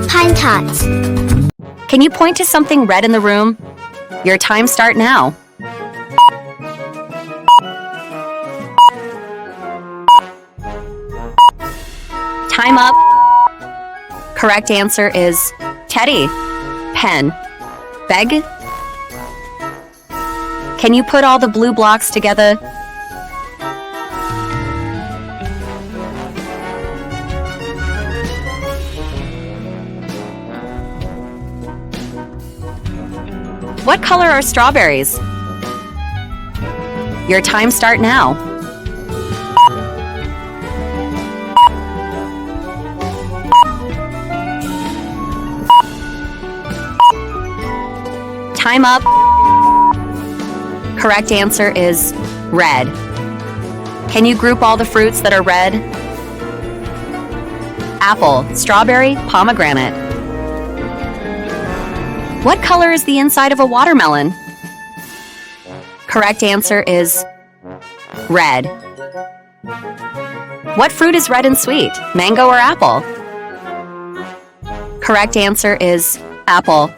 Pinetots. Can you point to something red in the room? Your time starts now. Time up. Correct answer is teddy, pen, beg. Can you put all the blue blocks together? What color are strawberries? Your time starts now. Time up. Correct answer is red. Can you group all the fruits that are red? Apple, strawberry, pomegranate. What color is the inside of a watermelon? Correct answer is red. What fruit is red and sweet? Mango or apple? Correct answer is apple.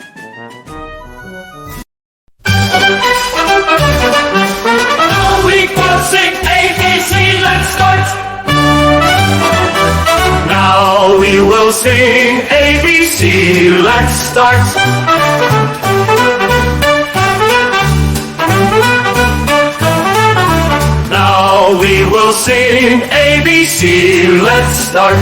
All week we'll sing ABC, let's start. Now we will sing ABC, let's start. Now we will sing ABC, let's start.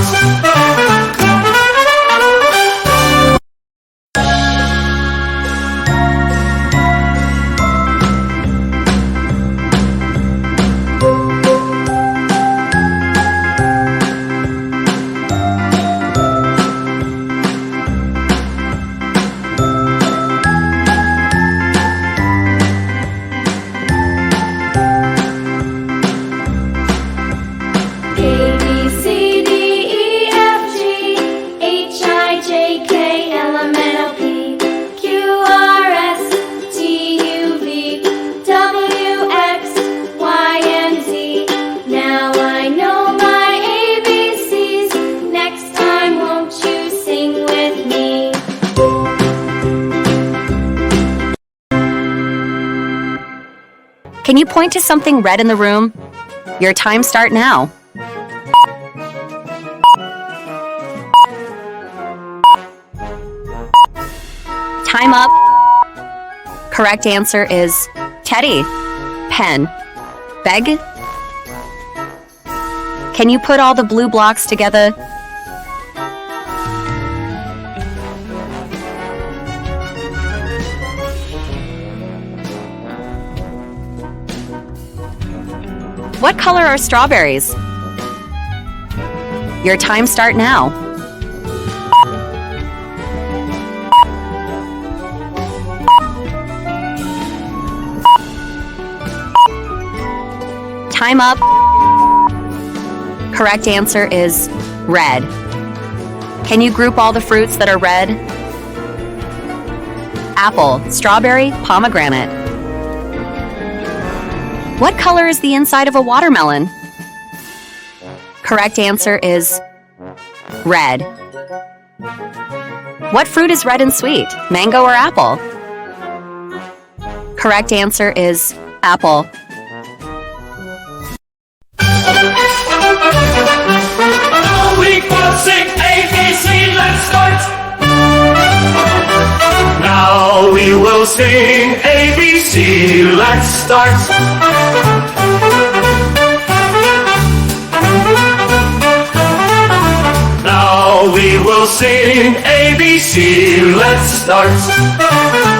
Can you point to something red in the room? Your time starts now. Time up. Correct answer is teddy, pen, beg. Can you put all the blue blocks together? What color are strawberries? Your time starts now. Time up. Correct answer is red. Can you group all the fruits that are red? Apple, strawberry, pomegranate. What color is the inside of a watermelon? Correct answer is red. What fruit is red and sweet? Mango or apple? Correct answer is apple. All week we'll sing ABC, let's start. Now we will sing ABC, let's start. Now we will sing ABC, let's start.